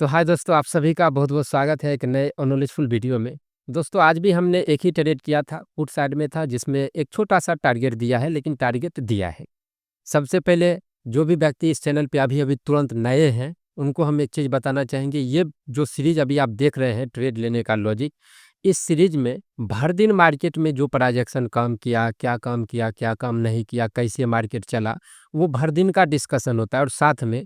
तो हाय दोस्तों, आप सभी का बहुत-बहुत स्वागत है एक नए और नॉलेजफुल वीडियो में। दोस्तों आज भी हमने एक ही ट्रेड किया था, पुट साइड में था जिसमें एक छोटा-सा टारगेट दिया है लेकिन टारगेट दिया है। सबसे पहले जो भी व्यक्ति इस चैनल पे अभी-अभी तुरंत नए हैं, उनको हम एक चीज़ बताना चाहेंगे, ये जो सीरीज़ अभी आप देख रहे हैं ट्रेड लेने का लॉजिक, इस सीरीज़ में भर दिन मार्केट में जो ट्रांज़ैक्शन काम किया, क्या काम नहीं किया, कैसे मार्केट चला, वो भर दिन का डिस्कशन होता है और साथ में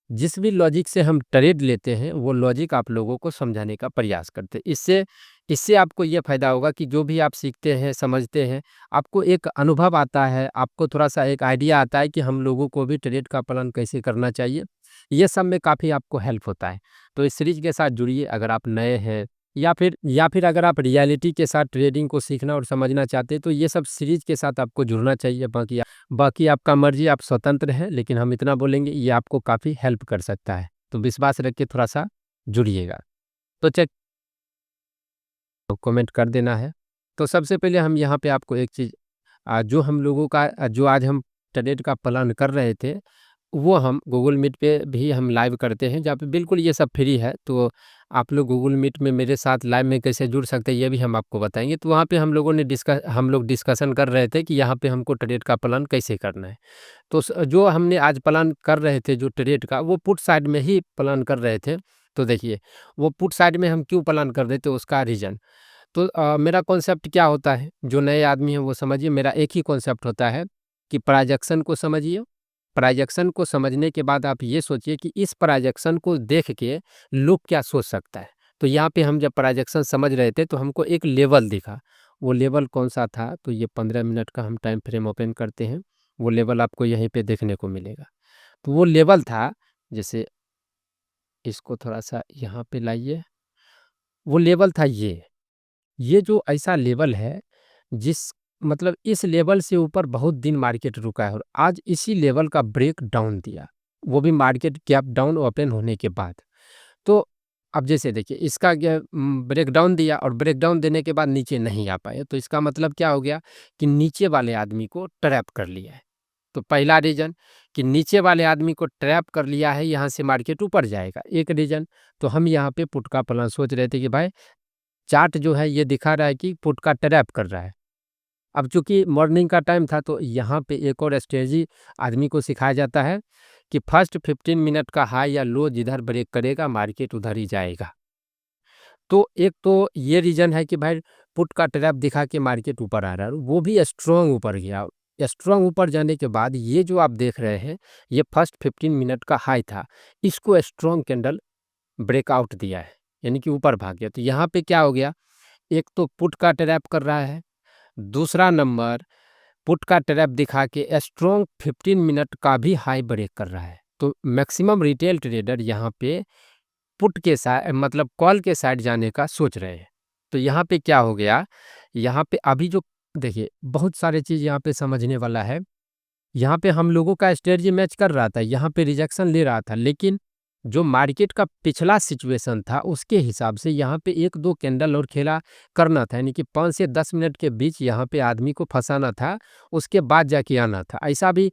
जिस भी लॉजिक से हम ट्रेड लेते हैं वो लॉजिक आप लोगों को समझाने का प्रयास करते हैं। इससे इससे आपको ये फ़ायदा होगा कि जो भी आप सीखते हैं, समझते हैं, आपको एक अनुभव आता है, आपको थोड़ा-सा एक आइडिया आता है कि हम लोगों को भी ट्रेड का पालन कैसे करना चाहिए। ये सब में काफ़ी आपको हेल्प होता है। तो इस सीरीज़ के साथ जुड़िए अगर आप नए हैं या फिर अगर आप रियलिटी के साथ ट्रेडिंग को सीखना और समझना चाहते हैं तो ये सब सीरीज़ के साथ आपको जुड़ना चाहिए। बाकी आपका मर्ज़ी, आप स्वतंत्र हैं, लेकिन हम इतना बोलेंगे ये आपको काफ़ी हेल्प कर सकता है। तो विश्वास रख के थोड़ा-सा जुड़िएगा। तो चेक कमेंट कर देना है। तो सबसे पहले हम यहाँ पे आपको एक चीज़ जो हम लोगों का जो आज हम ट्रेड का प्लान कर रहे थे, वो हम गूगल मीट पे भी हम लाइव करते हैं, जहाँ पे बिल्कुल ये सब फ्री है। तो आप लोग गूगल मीट में मेरे साथ लाइव में कैसे जुड़ सकते हैं, ये भी हम आपको बताएँगे। तो वहाँ पे हम लोग डिस्कशन कर रहे थे कि यहाँ पे हमको ट्रेड का प्लान कैसे करना है। तो जो हमने आज प्लान कर रहे थे जो ट्रेड का, वो पुट साइड में ही प्लान कर रहे थे। तो देखिए, वो पुट साइड में हम क्यों प्लान कर रहे थे उसका रीज़न। तो मेरा कॉन्सेप्ट क्या होता है, जो नए आदमी हैं वो समझिए, मेरा एक ही कॉन्सेप्ट होता है कि प्राइजेक्शन को समझिए। प्राइजेक्शन को समझने के बाद आप ये सोचिए कि इस प्राइजेक्शन को देख के लोग क्या सोच सकता है। तो यहाँ पे हम जब प्राइजेक्शन समझ रहे थे तो हमको एक लेवल दिखा। वो लेवल कौन-सा था, तो ये 15 मिनट का हम टाइम फ्रेम ओपन करते हैं। वो लेवल आपको यहीं पे देखने को मिलेगा। तो वो लेवल था, जैसे इसको थोड़ा-सा यहाँ पे लाइए, वो लेवल था ये। ये जो ऐसा लेवल है, जिस मतलब इस लेवल से ऊपर बहुत दिन मार्केट रुका है और आज इसी लेवल का ब्रेक डाउन दिया, वो भी मार्केट गैप डाउन ओपन होने के बाद। तो अब जैसे देखिए, इसका ब्रेक डाउन दिया और ब्रेक डाउन देने के बाद नीचे नहीं आ पाए, तो इसका मतलब क्या हो गया कि नीचे वाले आदमी को ट्रैप कर लिया है। तो पहला रीज़न कि नीचे वाले आदमी को ट्रैप कर लिया है, यहाँ से मार्केट ऊपर जाएगा, एक रीज़न। तो हम यहाँ पे पुट का प्लान सोच रहे थे कि भाई चार्ट जो है ये दिखा रहा है कि पुट का ट्रैप कर रहा है। अब चूँकि मॉर्निंग का टाइम था तो यहाँ पे एक और स्ट्रेटजी आदमी को सिखाया जाता है कि फर्स्ट 15 मिनट का हाई या लो जिधर ब्रेक करेगा मार्केट उधर ही जाएगा। तो एक तो ये रीज़न है कि भाई पुट का ट्रैप दिखा के मार्केट ऊपर आ रहा है, वो भी स्ट्रॉन्ग ऊपर गया। स्ट्रॉन्ग ऊपर जाने के बाद ये जो आप देख रहे हैं, ये फर्स्ट 15 मिनट का हाई था, इसको स्ट्रॉन्ग कैंडल ब्रेकआउट दिया है, यानी कि ऊपर भाग गया। तो यहाँ पे क्या हो गया, एक तो पुट का ट्रैप कर रहा है, दूसरा नंबर पुट का ट्रैप दिखा के स्ट्रॉन्ग 15 मिनट का भी हाई ब्रेक कर रहा है। तो मैक्सिमम रिटेल ट्रेडर यहाँ पे पुट के साइड मतलब कॉल के साइड जाने का सोच रहे हैं। तो यहाँ पे क्या हो गया, यहाँ पे अभी जो देखिए बहुत सारे चीज़ यहाँ पे समझने वाला है। यहाँ पे हम लोगों का स्ट्रेटजी मैच कर रहा था, यहाँ पे रिजेक्शन ले रहा था, लेकिन जो मार्केट का पिछला सिचुएशन था उसके हिसाब से यहाँ पे 1-2 कैंडल और खेला करना था, यानी कि 5 से 10 मिनट के बीच यहाँ पे आदमी को फँसाना था, उसके बाद जाके आना था। ऐसा भी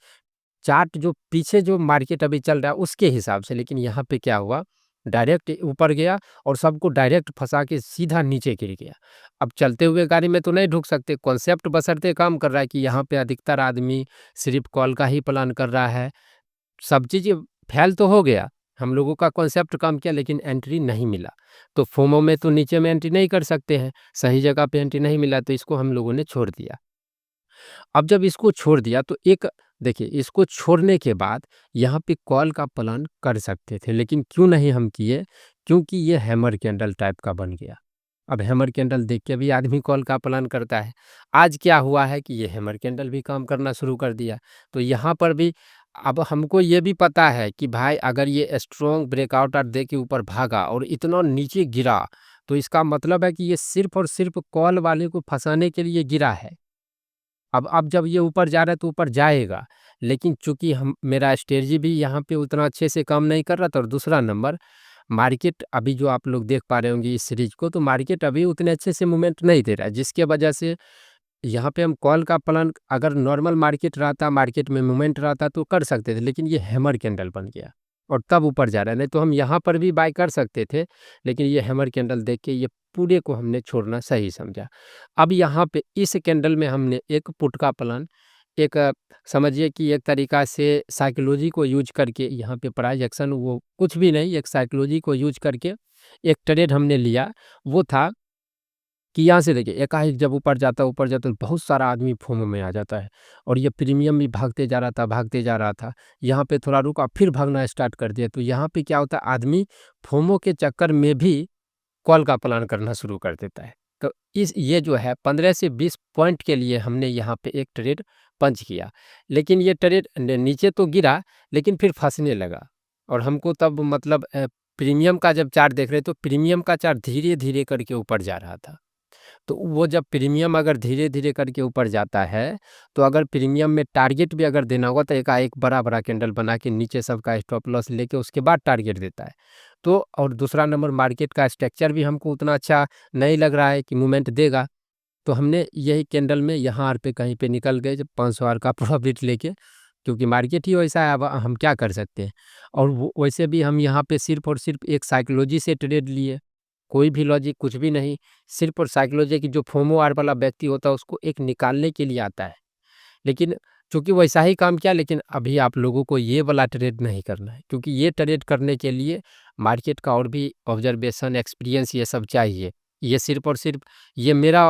चार्ट जो पीछे जो मार्केट अभी चल रहा है उसके हिसाब से, लेकिन यहाँ पे क्या हुआ, डायरेक्ट ऊपर गया और सबको डायरेक्ट फंसा के सीधा नीचे गिर गया। अब चलते हुए गाड़ी में तो नहीं ढुक सकते, कॉन्सेप्ट बशर्ते काम कर रहा है कि यहाँ पे अधिकतर आदमी सिर्फ कॉल का ही प्लान कर रहा है। सब चीज़ फेल तो हो गया, हम लोगों का कॉन्सेप्ट काम किया लेकिन एंट्री नहीं मिला। तो फोमो में तो नीचे में एंट्री नहीं कर सकते हैं, सही जगह पे एंट्री नहीं मिला तो इसको हम लोगों ने छोड़ दिया। अब जब इसको छोड़ दिया तो एक देखिए, इसको छोड़ने के बाद यहाँ पे कॉल का प्लान कर सकते थे, लेकिन क्यों नहीं हम किए, क्योंकि ये हैमर कैंडल टाइप का बन गया। अब हैमर कैंडल देख के भी आदमी कॉल का प्लान करता है। आज क्या हुआ है कि ये हैमर कैंडल भी काम करना शुरू कर दिया। तो यहाँ पर भी अब हमको ये भी पता है कि भाई अगर ये स्ट्रॉन्ग ब्रेकआउट दे के ऊपर भागा और इतना नीचे गिरा, तो इसका मतलब है कि ये सिर्फ और सिर्फ कॉल वाले को फंसाने के लिए गिरा है। अब जब ये ऊपर जा रहा है तो ऊपर जाएगा, लेकिन चूँकि हम मेरा स्ट्रेटजी भी यहाँ पे उतना अच्छे से काम नहीं कर रहा था और दूसरा नंबर मार्केट अभी जो आप लोग देख पा रहे होंगे इस सीरीज को, तो मार्केट अभी उतने अच्छे से मूवमेंट नहीं दे रहा है, जिसके वजह से यहाँ पे हम कॉल का प्लान अगर नॉर्मल मार्केट रहता, मार्केट में मूवमेंट रहता तो कर सकते थे, लेकिन ये हैमर कैंडल बन गया। और तब ऊपर जा रहा है। नहीं तो हम यहाँ पर भी बाय कर सकते थे, लेकिन ये हैमर कैंडल देख के ये पूरे को हमने छोड़ना सही समझा। अब यहाँ पे इस कैंडल में हमने एक पुट का प्लान, एक समझिए कि एक तरीका से साइकोलॉजी को यूज करके, यहाँ पे प्राइस एक्शन वो कुछ भी नहीं, एक साइकोलॉजी को यूज करके एक ट्रेड हमने लिया। वो था कि यहाँ से देखिए एकाएक जब ऊपर जाता है तो बहुत सारा आदमी फोमो में आ जाता है, और ये प्रीमियम भी भागते जा रहा था। यहाँ पे थोड़ा रुका, फिर भागना स्टार्ट कर दिया। तो यहाँ पे क्या होता है, आदमी फोमो के चक्कर में भी कॉल का प्लान करना शुरू कर देता है। तो इस ये जो है 15 से 20 पॉइंट के लिए हमने यहाँ पे एक ट्रेड पंच किया, लेकिन ये ट्रेड नीचे तो गिरा, लेकिन फिर फंसने लगा। और हमको तब मतलब प्रीमियम का जब चार्ट देख रहे तो प्रीमियम का चार्ट धीरे धीरे करके ऊपर जा रहा था। तो वो जब प्रीमियम अगर धीरे धीरे करके ऊपर जाता है, तो अगर प्रीमियम में टारगेट भी अगर देना होगा तो एकाएक बड़ा बड़ा कैंडल बना के नीचे सबका स्टॉप लॉस लेके उसके बाद टारगेट देता है। तो और दूसरा नंबर, मार्केट का स्ट्रक्चर भी हमको उतना अच्छा नहीं लग रहा है कि मूवमेंट देगा। तो हमने यही कैंडल में यहाँ आर पे कहीं पे निकल गए जब 500 आर का प्रॉफिट लेके, क्योंकि मार्केट ही वैसा है, अब हम क्या कर सकते हैं। और वैसे भी हम यहाँ पे सिर्फ और सिर्फ एक साइकोलॉजी से ट्रेड लिए, कोई भी लॉजिक कुछ भी नहीं, सिर्फ और साइकोलॉजी की जो फोमो आर वाला व्यक्ति होता है उसको एक निकालने के लिए आता है। लेकिन चूंकि वैसा ही काम किया, लेकिन अभी आप लोगों को ये वाला ट्रेड नहीं करना है, क्योंकि ये ट्रेड करने के लिए मार्केट का और भी ऑब्जर्वेशन, एक्सपीरियंस ये सब चाहिए। ये सिर्फ और सिर्फ ये मेरा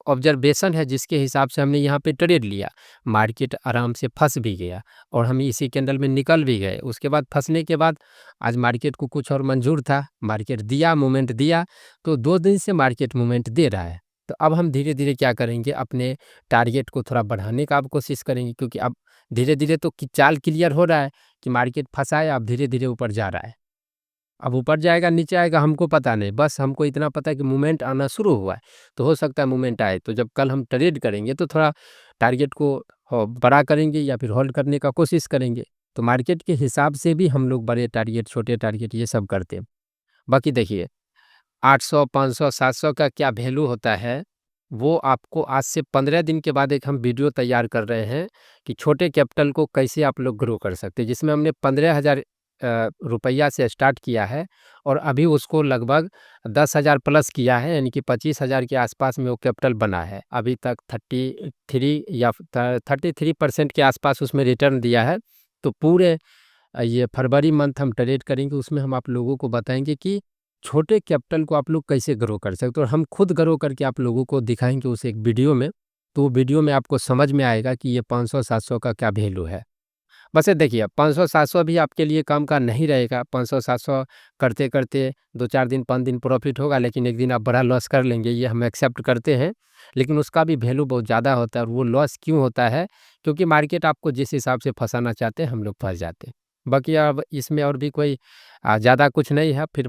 ऑब्जर्वेशन है जिसके हिसाब से हमने यहाँ पे ट्रेड लिया। मार्केट आराम से फंस भी गया और हम इसी कैंडल में निकल भी गए। उसके बाद फंसने के बाद आज मार्केट को कुछ और मंजूर था, मार्केट दिया, मूवमेंट दिया। तो 2 दिन से मार्केट मूवमेंट दे रहा है। तो अब हम धीरे धीरे क्या करेंगे, अपने टारगेट को थोड़ा बढ़ाने का अब कोशिश करेंगे, क्योंकि अब धीरे धीरे तो चाल क्लियर हो रहा है कि मार्केट फंसा है, अब धीरे धीरे ऊपर जा रहा है। अब ऊपर जाएगा नीचे आएगा हमको पता नहीं, बस हमको इतना पता है कि मूवमेंट आना शुरू हुआ है। तो हो सकता है मूवमेंट आए, तो जब कल हम ट्रेड करेंगे तो थोड़ा टारगेट को बड़ा करेंगे या फिर होल्ड करने का कोशिश करेंगे। तो मार्केट के हिसाब से भी हम लोग बड़े टारगेट, छोटे टारगेट ये सब करते हैं। बाकी देखिए 800, 500, 700 का क्या वैल्यू होता है, वो आपको आज से 15 दिन के बाद एक हम वीडियो तैयार कर रहे हैं कि छोटे कैपिटल को कैसे आप लोग ग्रो कर सकते हैं, जिसमें हमने 15,000 रुपया से स्टार्ट किया है और अभी उसको लगभग 10,000 प्लस किया है, यानी कि 25,000 के आसपास में वो कैपिटल बना है। अभी तक 33% के आसपास उसमें रिटर्न दिया है। तो पूरे ये फरवरी मंथ हम ट्रेड करेंगे, उसमें हम आप लोगों को बताएंगे कि छोटे कैपिटल को आप लोग कैसे ग्रो कर सकते हो, और हम खुद ग्रो करके आप लोगों को दिखाएंगे उस एक वीडियो में। तो वो वीडियो में आपको समझ में आएगा कि ये 500-700 का क्या वैल्यू है। बस ये देखिए 500-700 भी आपके लिए काम का नहीं रहेगा। 500-700 करते करते 2-4 दिन 5 दिन प्रॉफिट होगा, लेकिन एक दिन आप बड़ा लॉस कर लेंगे, ये हम एक्सेप्ट करते हैं। लेकिन उसका भी वैल्यू बहुत ज़्यादा होता है। और वो लॉस क्यों होता है, क्योंकि मार्केट आपको जिस हिसाब से फंसाना चाहते हैं हम लोग फंस जाते हैं। बाकी अब इसमें और भी कोई ज़्यादा कुछ नहीं है। फिर